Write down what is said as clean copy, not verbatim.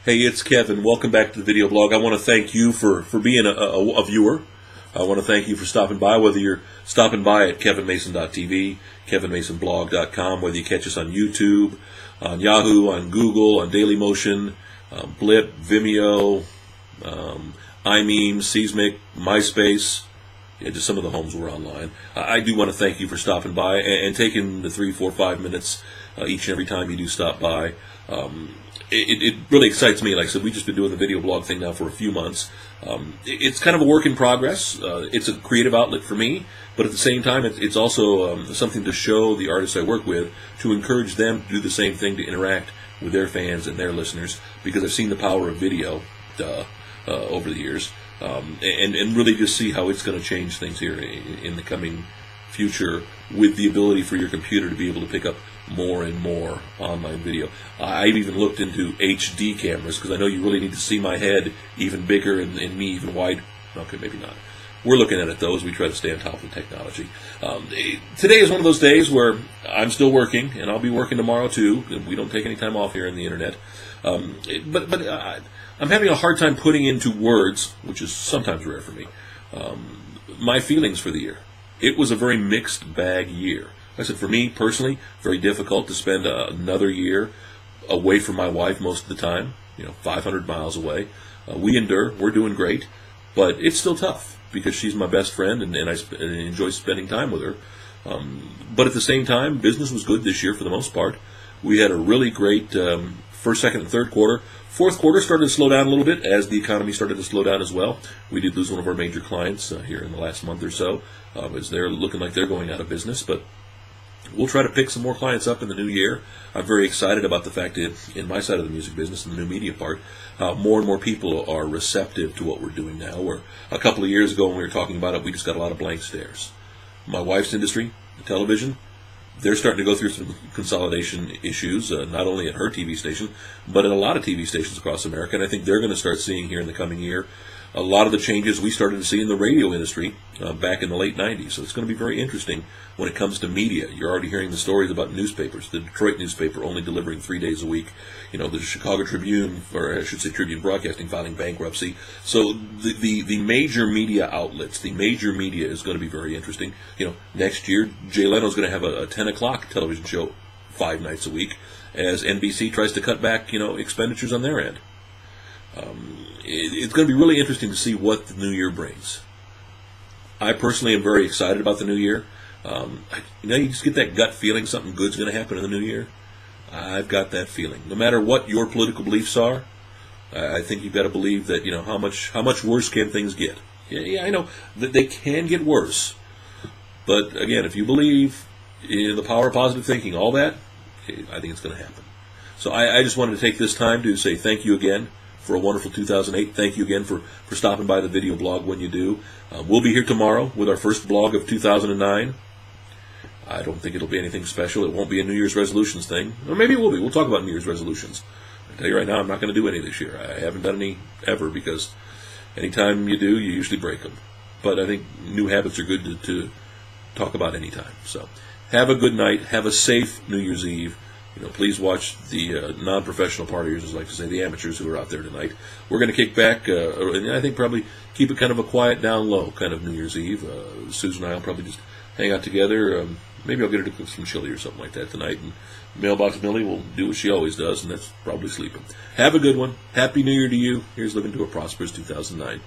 Hey, it's Kevin. Welcome back to the video blog. I want to thank you for being a viewer. I want to thank you for stopping by, whether you're stopping by at kevinmason.tv, kevinmasonblog.com, whether you catch us on YouTube, on Yahoo, on Google, on Dailymotion, Blip, Vimeo, iMemes, Seismic, MySpace. Yeah, just some of the homes we're online. I do want to thank you for stopping by and taking the 3, 4, 5 minutes each and every time you do stop by. It really excites me. Like I said, we've just been doing the video blog thing now for a few months. It's kind of a work in progress. It's a creative outlet for me, but at the same time, it's also something to show the artists I work with, to encourage them to do the same thing, to interact with their fans and their listeners, because I've seen the power of video over the years, and really just see how it's going to change things here in the coming future, with the ability for your computer to be able to pick up more and more online video. I've even looked into HD cameras, because I know you really need to see my head even bigger and me even wide. Okay, maybe not. We're looking at it, though, as we try to stay on top of the technology. Today is one of those days where I'm still working, and I'll be working tomorrow, too. We don't take any time off here on the Internet. But I'm having a hard time putting into words, which is sometimes rare for me, my feelings for the year. It was a very mixed bag year. I said, for me personally, very difficult to spend another year away from my wife most of the time, 500 miles away. We endure, we're doing great, but it's still tough because she's my best friend, and I enjoy spending time with her. But at the same time, business was good this year for the most part. We had a really great first, second, and third quarter. Fourth quarter started to slow down a little bit as the economy started to slow down as well. We did lose one of our major clients here in the last month or so, as they're looking like they're going out of business. But we'll try to pick some more clients up in the new year. I'm very excited about the fact that in my side of the music business, in the new media part, more and more people are receptive to what we're doing now. Where a couple of years ago when we were talking about it, we just got a lot of blank stares. My wife's industry, the television, they're starting to go through some consolidation issues, not only at her TV station, but at a lot of TV stations across America. And I think they're going to start seeing here in the coming year a lot of the changes we started to see in the radio industry back in the late 90s. So it's going to be very interesting when it comes to media. You're already hearing the stories about newspapers. The Detroit newspaper only delivering 3 days a week. The Chicago Tribune, or I should say Tribune Broadcasting, filing bankruptcy. So the major media outlets, the major media is going to be very interesting. Next year, Jay Leno's going to have a 10 o'clock television show 5 nights a week as NBC tries to cut back, expenditures on their end. It's going to be really interesting to see what the new year brings. I personally am very excited about the new year. You just get that gut feeling something good's going to happen in the new year. I've got that feeling. No matter what your political beliefs are, I think you've got to believe that, how much worse can things get. Yeah, I know that they can get worse. But again, if you believe in the power of positive thinking, all that, I think it's going to happen. So I just wanted to take this time to say thank you again for a wonderful 2008. Thank you again for stopping by the video blog when you do. We'll be here tomorrow with our first blog of 2009. I don't think it'll be anything special. It won't be a New Year's resolutions thing. Or maybe it will be. We'll talk about New Year's resolutions. I tell you right now, I'm not going to do any this year. I haven't done any ever, because anytime you do, you usually break them. But I think new habits are good to talk about anytime. So have a good night. Have a safe New Year's Eve. Please watch the non-professional partiers, as I like to say, the amateurs who are out there tonight. We're going to kick back, and I think probably keep it kind of a quiet, down low kind of New Year's Eve. Susan and I will probably just hang out together. Maybe I'll get her to cook some chili or something like that tonight. And Mailbox Millie will do what she always does, and that's probably sleeping. Have a good one. Happy New Year to you. Here's looking to a prosperous 2009.